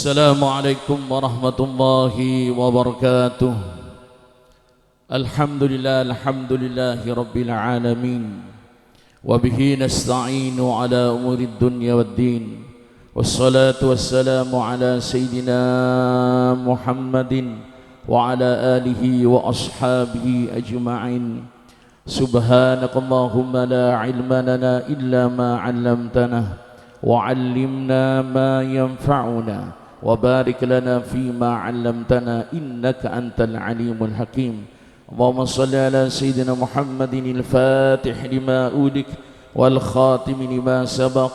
Assalamualaikum warahmatullahi wabarakatuh. Alhamdulillahi rabbil alamin. Wa bihi nasta'inu ala umurid dunya waddin. Wassalatu wassalamu ala sayyidina Muhammadin wa ala alihi wa ashabihi ajma'in. Subhanakallahumma la ilma lana illa ma 'allamtana wa 'allimna ma yanfa'una wa barik lana fima 'allamtana innaka antal alimul hakim. Allahumma salli ala sayyidina Muhammadin al-fatih lima ulik wal khatim lima sabaq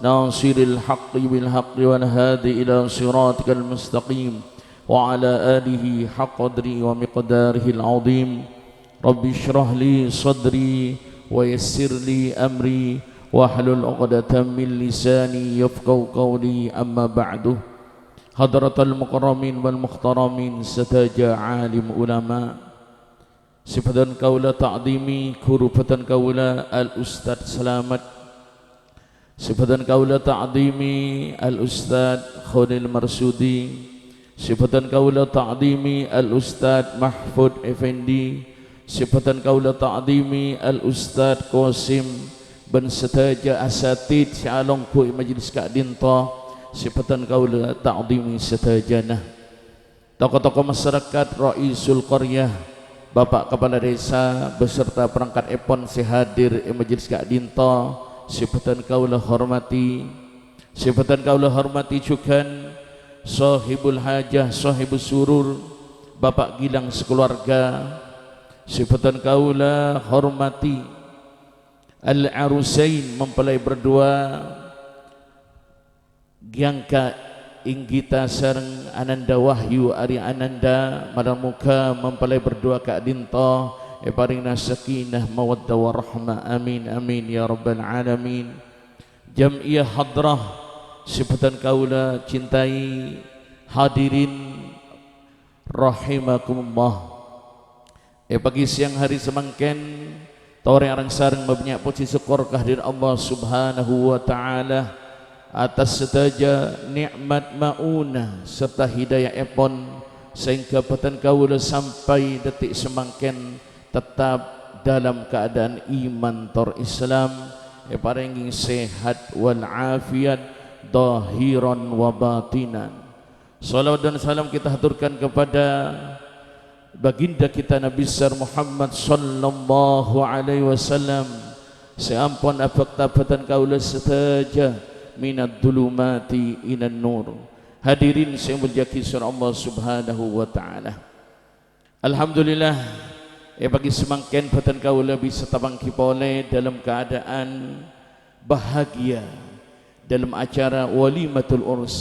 nasiril haqqi bil haqqi wal hadi ila siratikal mustaqim wa ala alihi haqqa qadri wa miqdarihi al-'azim. Rabbi shrah li sadri wa yassir li amri wahlul 'uqdatam min lisani yafqahu qawli, amma ba'du. Hadratal mukarramin wal muhtaramin sataja alim ulama, sifatan kaula ta'dimi kurufatan kaula al-ustad selamat, sifatan kaula ta'dimi al-ustad Khalil Marsudi, sifatan kaula ta'dimi al-ustad Mahfud Effendi, sifatan kaula ta'dimi al-ustad Qasim bin Setaja Asatid Syalong Kui Majlis Ka'dinta, sifatan kaula ta'dimi setajana tokoh-tokoh masyarakat, Raisul Qaryah, Bapak Kepala Desa beserta perangkat epon sehadir Majlis Ka'dinta, sifatan kaula hormati, sifatan kaula hormati juga sahibul hajah, sahibus surur, Bapak Gilang sekeluarga, sifatan kaula hormati al-arusain mempelai berdua Giangka Inggita sareng Ananda Wahyu Ari Ananda madamuka mempelai berdua Ka'dinta paringna sakinah mawaddah warahmah, amin amin ya rabbal alamin. Jam'iyah hadrah, sifatan kaula cintai hadirin rahimakumullah. Pagi siang hari semangken tore arang sareng mabnya puji syukur kehadirat Allah Subhanahu wa taala atas setaja nikmat maunah serta hidayah epon sehingga patan kaula sampai detik semangken tetap dalam keadaan iman tor Islam, paringing sehat wal afiat zahiran wa batinan. Salawat dan salam kita haturkan kepada baginda kita Nabi besar Muhammad sallallahu alaihi wasallam. Seampun abak-tabatan kaula setaja minad dhulumati ilan nur. Hadirin yang berjaki surah Allah Subhanahu wa taala. Alhamdulillah bagi semangken patan kaula bisa tabang kipole dalam keadaan bahagia dalam acara walimatul urs.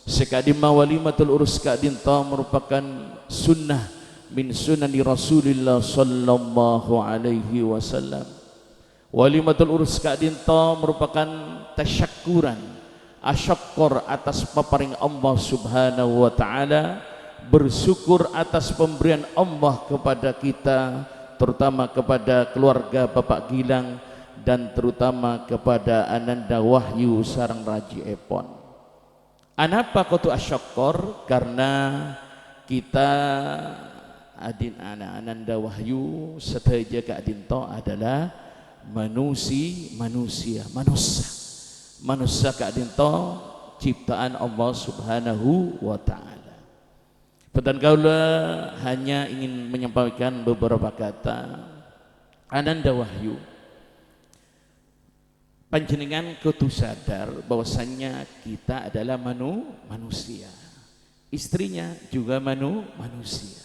Sekadima walimatul urs Ka'dinta merupakan sunnah min sunani Rasulullah sallallahu alaihi wasallam. Walimatul urus Ka'dinta merupakan tasyakkuran, asyakkur atas paparing Allah Subhanahu wa taala, bersyukur atas pemberian Allah kepada kita, terutama kepada keluarga Bapak Gilang dan terutama kepada Ananda Wahyu sareng Raji Epon. Anapa kutu asyakkur? Karena kita adin anak Ananda Wahyu setaja Ka'dinta adalah manusia Ka'dinta ciptaan Allah Subhanahu wa taala. Petan kaula hanya ingin menyampaikan beberapa kata. Ananda Wahyu, panjenengan kudu sadar bahwasanya kita adalah manusia. Istrinya juga manusia.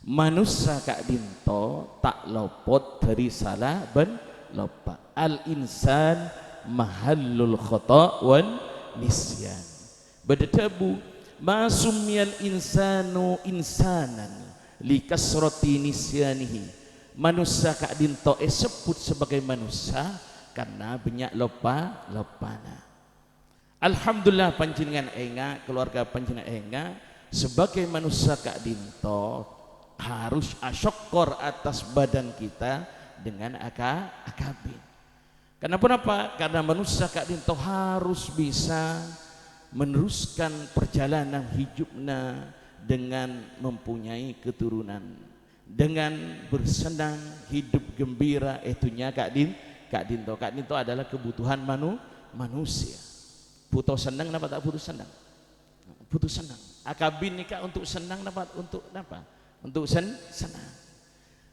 Manusia Ka'dinta tak lopot dari salah ben lopa. Al-insan mahallul khata' wan nisyan. Badatabu ma sumiyal insanu insanan li kasrati nisyanihi. Manusia Ka'dinta sebut sebagai manusia karena banyak lopana. Alhamdulillah panjenengan enga, keluarga panjenengan enga sebagai manusia Ka'dinta harus asyakkur atas badan kita dengan akabin. Kenapa? Karena manusia Ka'dinta harus bisa meneruskan perjalanan hidupnya dengan mempunyai keturunan, dengan bersenang hidup gembira. Itunya Kak Dinto. Kak Dinto adalah kebutuhan manusia. Butuh senang napa tak butuh senang? Butuh senang. Akabin nikah untuk senang napa? Untuk apa? Untuk senang.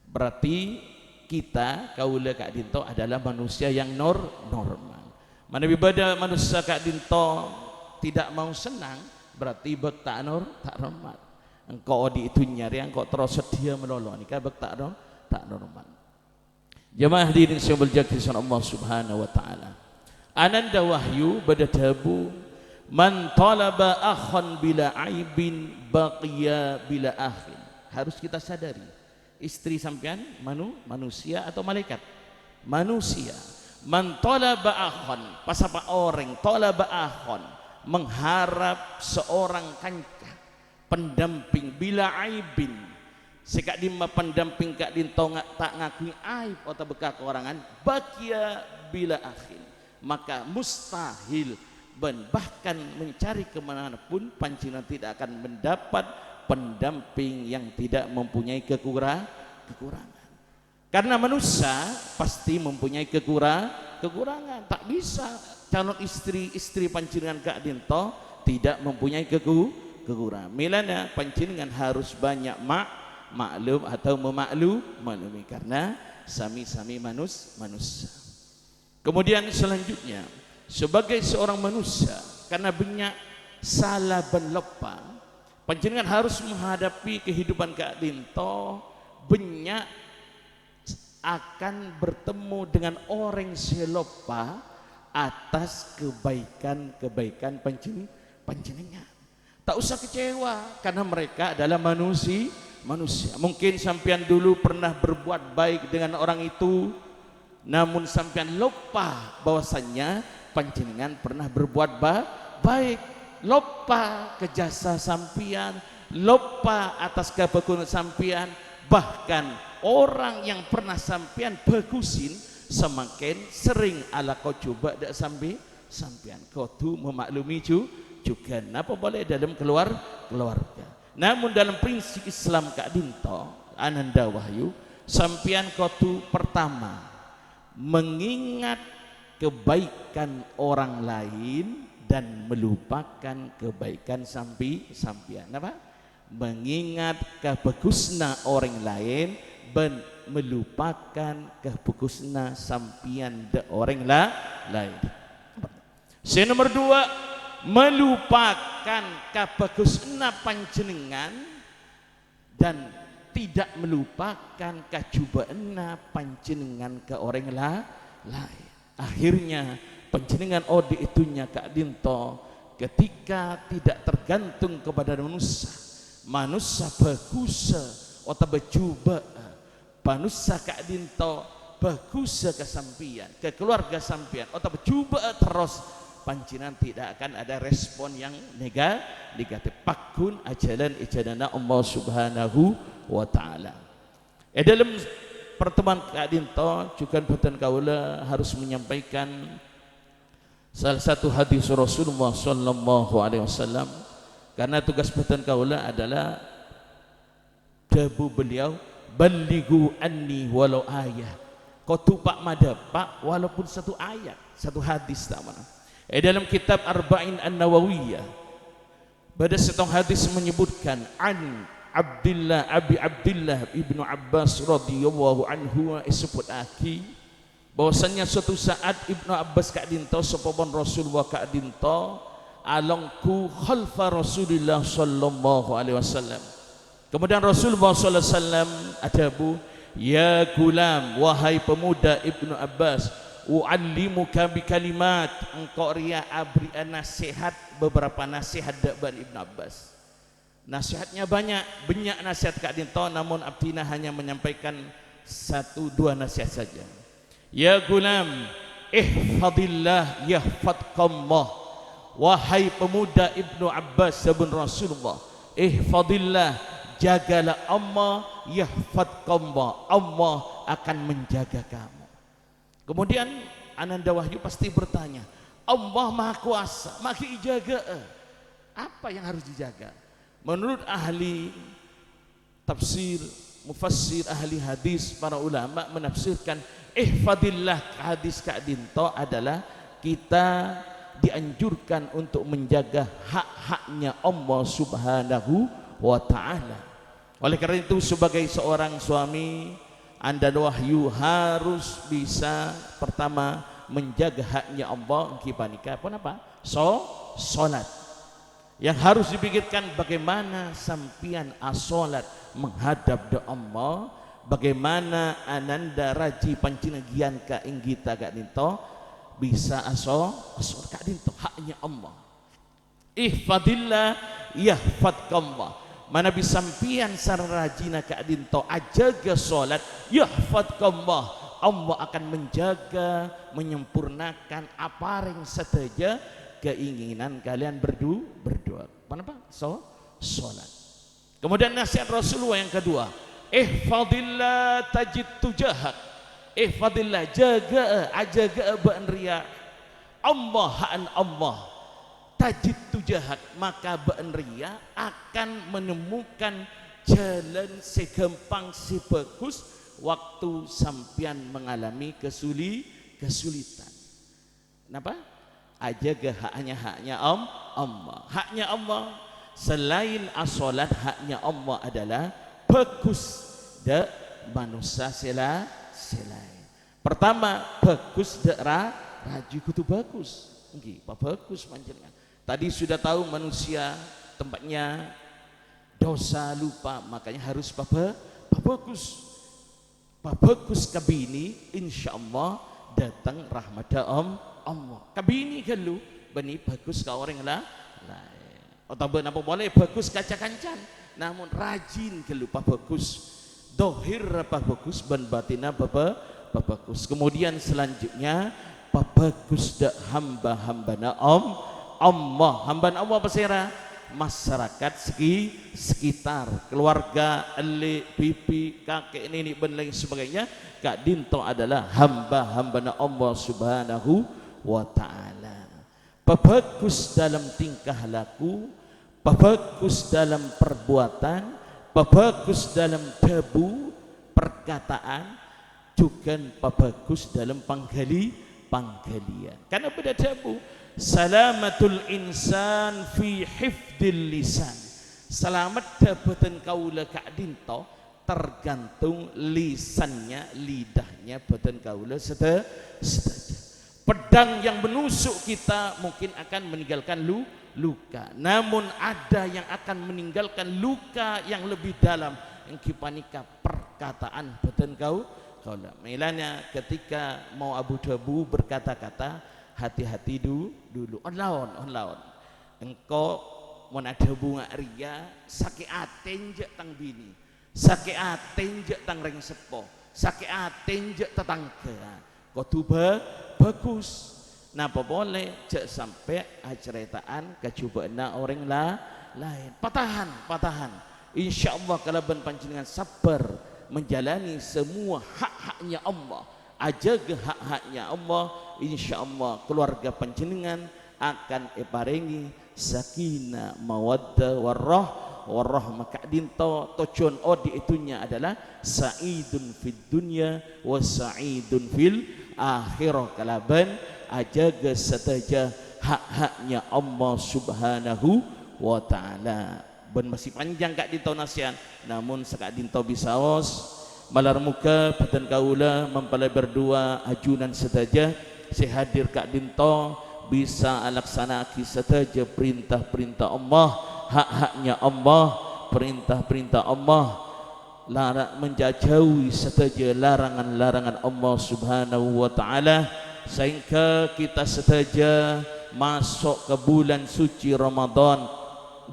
Berarti kita kaula Kak Dinto adalah manusia yang normal. Mana ibadah manusia Kak Dinto tidak mau senang, berarti bek tak normal. Engkau di itu nyari, engkau terus sedia menolong. Nikah bek tak normal. Jemaah hadirin yang berjaga Allah Subhanahu wa taala. Ananda wahyu badatabu man talaba akhan bila aibin baqiya bila akhin. Harus kita sadari, istri sampean manusia atau malaikat? Manusia. Man talaba akhan, pasapa orang talaba akhan, mengharap seorang kanca pendamping bila aibin, sekak dimma pendamping Kak Dinto tak ngakui aib atau bekak keorangan, bakia bila akhin, maka mustahil bahkan mencari kemanapun pancinan tidak akan mendapat pendamping yang tidak mempunyai kekurangan. Karena manusia pasti mempunyai kekurangan. Tak bisa calon istri pancingan Kak Dinto tidak mempunyai kekurangan. Milana pancingan harus banyak maklum atau memaklumi karena sami-sami manusia. Kemudian selanjutnya, sebagai seorang manusia karena banyak salah dan lupa, panjenengan harus menghadapi kehidupan Kak Dinto banyak akan bertemu dengan orang selopa atas kebaikan panjenengan. Tak usah kecewa karena mereka adalah manusia. Mungkin sampean dulu pernah berbuat baik dengan orang itu, namun sampean lupa bahwasannya panjenengan pernah berbuat baik, lupa ke jasa sampean, lupa atas kebaikan sampean. Bahkan orang yang pernah sampean bagusin semakin sering ala kau coba dak sampean kau tu memaklumi juga apa boleh dalam keluarga. Namun dalam prinsip Islam Kak Dinto Ananda Wahyu, sampean kau tu pertama mengingat kebaikan orang lain dan melupakan kebaikan sampean. Apa? Mengingat kebagusna orang lain dan melupakan kebagusna sampean de orang lain. Yang nomor dua, melupakan kebagusna panjenengan dan tidak melupakan kecobaanna panjenengan ke orang lain. Akhirnya panjenengan ode itunya Kak Dinto ketika tidak tergantung kepada manusia bagus atau bercoba, manusia Kak Dinto bagus ke sampian, ke keluarga sampian atau bercoba terus, panjenengan tidak akan ada respon yang negatif. Pakun ajalan ijadana Allah Subhanahu wa taala. Dalam pertemuan Kak Dinto juga Batan Kaula harus menyampaikan salah satu hadis Rasulullah sallallahu alaihi wasallam, karena tugas Batan Kaula adalah dabu beliau, balighu anni walau ayat, kau tupak madapak walaupun satu ayat, satu hadis tak mana. Dalam kitab Arba'in An-Nawawiyah pada satu hadis menyebutkan an Abi Abdullah Ibnu Abbas radhiyallahu anhu disebut aki bahwasanya suatu saat Ibnu Abbas Kak Dinto sepopon Rasulullah Kak Dinto alangku khalfa Rasulullah sallallahu alaihi wasallam. Kemudian Rasulullah sallallahu alaihi wasallam adabu, ya gulam, wahai pemuda Ibnu Abbas, u'allimuka bi kalimat, engkau ria abri nasihat, beberapa nasihat dari Ibnu Abbas. Nasihatnya banyak nasihat Kak Dinto, namun abdina hanya menyampaikan satu dua nasihat saja. Ya gulam, ihfadillah yahfadkallah. Wahai pemuda Ibnu Abbas sabun Rasulullah, ihfadillah, jagalah Allah, yahfadkallah, Allah akan menjaga kamu. Kemudian Ananda Wahyu pasti bertanya, Allah Maha Kuasa, maka dijaga. Apa yang harus dijaga? Menurut ahli tafsir, mufassir, ahli hadis, para ulama menafsirkan ihfadillah hadis Kak Dinto adalah kita dianjurkan untuk menjaga hak-haknya Allah Subhanahu wa Ta'ala. Oleh karena itu sebagai seorang suami, Anda wahyu harus bisa pertama menjaga haknya Allah kipanika. Kenapa? Salat. Yang harus dipikirkan bagaimana sampian asolat menghadap do Allah, bagaimana ananda raji pancinagian ka inggita Kak Dinto bisa asal Kak Dinto haknya Allah. Ihfadillah yahfadkallah. Mana bisampian sarajina Kak Dinto ajaga salat yahfadkallah, Allah akan menjaga, menyempurnakan aparing sateja keinginan kalian berdoa. Kenapa? Salat. Kemudian nasihat Rasulullah yang kedua, ihfadillah tajid tujahak. Ihfadillah, jaga ba'an riya Allah ha'an Allah tajid tujahak, maka ba'an riya akan menemukan jalan segampang sebagus waktu sampian mengalami kesulitan. Kenapa? Ajaga haknya Allah. Haknya Allah selain asolat, haknya Allah adalah bagus de manusia selain. Pertama bagus de raji kutu bagus. Nggih, bagus panjenengan. Tadi sudah tahu manusia tempatnya dosa lupa, makanya harus bagus. Bagus kabini insyaallah datang rahmat Allah. Kabini kalau bani bagus ka orang lah. Atau apa boleh bagus kaca kancan, namun rajin kalau bagus. Dohir apa bagus, ban batina apa bagus. Kemudian selanjutnya bagus dak hamba-hambana Allah. Hambana Allah pasera masyarakat sekitar, keluarga, elik, pipi, kakek, nenek dan lain sebagainya. Kak Dinto adalah hamba-hambana Allah Subhanahu wa Ta'ala. Bagus dalam tingkah laku, bagus dalam perbuatan, bagus dalam debu perkataan, juga bagus dalam panggalian. Karena beda debu. Salamatul insan fi hifdil lisan. Selamat dapatan kaula Kak Dinto tergantung lisannya, lidahnya badan kaula saja. Pedang yang menusuk kita mungkin akan meninggalkan luka, namun ada yang akan meninggalkan luka yang lebih dalam, yang kipanika perkataan badan kaula. Melanya ketika mau Abu Dhabu berkata-kata, hati-hati dulu. On lawan. Engkau mau ada bunga ria, sakit aten je tang bini, sakit aten je tang reng sepo, sakit aten je tetangga. Kau tuba bagus. Napa boleh cek sampai aceritaan kecubaan orang lain. Patahan. Insyaallah kalau ben panjenengan sabar menjalani semua hak-haknya Allah, ajaga hak-haknya Allah, insyaallah keluarga panjenengan akan iparingi sakinah mawaddah warahmah. Kak Dinto tojon odi itunya adalah sa'idun fid dunya wa sa'idun fil akhirah. Kalaban ajaga sataja hak-haknya Allah Subhanahu wa Ta'ala. Ben masih panjang Kak Dinto nasihat, namun Kak Dinto bisaos malar muka badan kaula mempelai berdua ajunan setaja sehadir Kak Dinto bisa alaksanaki setaja perintah-perintah Allah, hak-haknya Allah, perintah-perintah Allah, menjauhi setaja larangan-larangan Allah Subhanahu wa Ta'ala, sehingga kita setaja masuk ke bulan suci Ramadan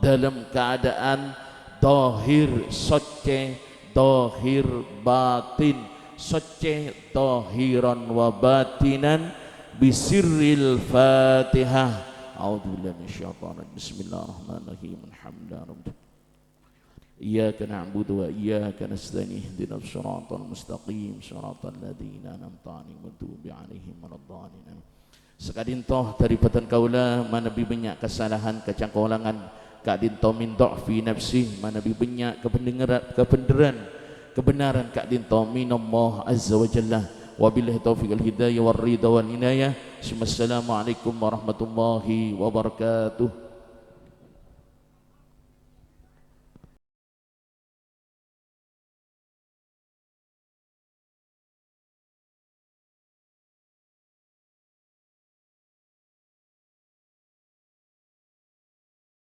dalam keadaan dohir soce, dohir batin, soce dohiran wa batinan bisirril Fatihah. A'udzubillahi minasyaitonir rajim. Bismillahirrahmanirrahim. Alhamdulillah. Iyyaka na'budu wa iyyaka nasta'in. Ihdinas shiratal mustaqim. Shiratal ladzina an'amta 'alaihim ghairil maghdubi 'alaihim waladdallin. Sekadintoh daripada kaula mana bi banyak kesalahan kecangkolangan kadinto min fi nafsi mana bi banyak kebenaran kadinto min Allah azza wa jalla. Wabillahi taufiq al hidayah war ridha wal inayah. Assalamualaikum warahmatullahi wabarakatuh.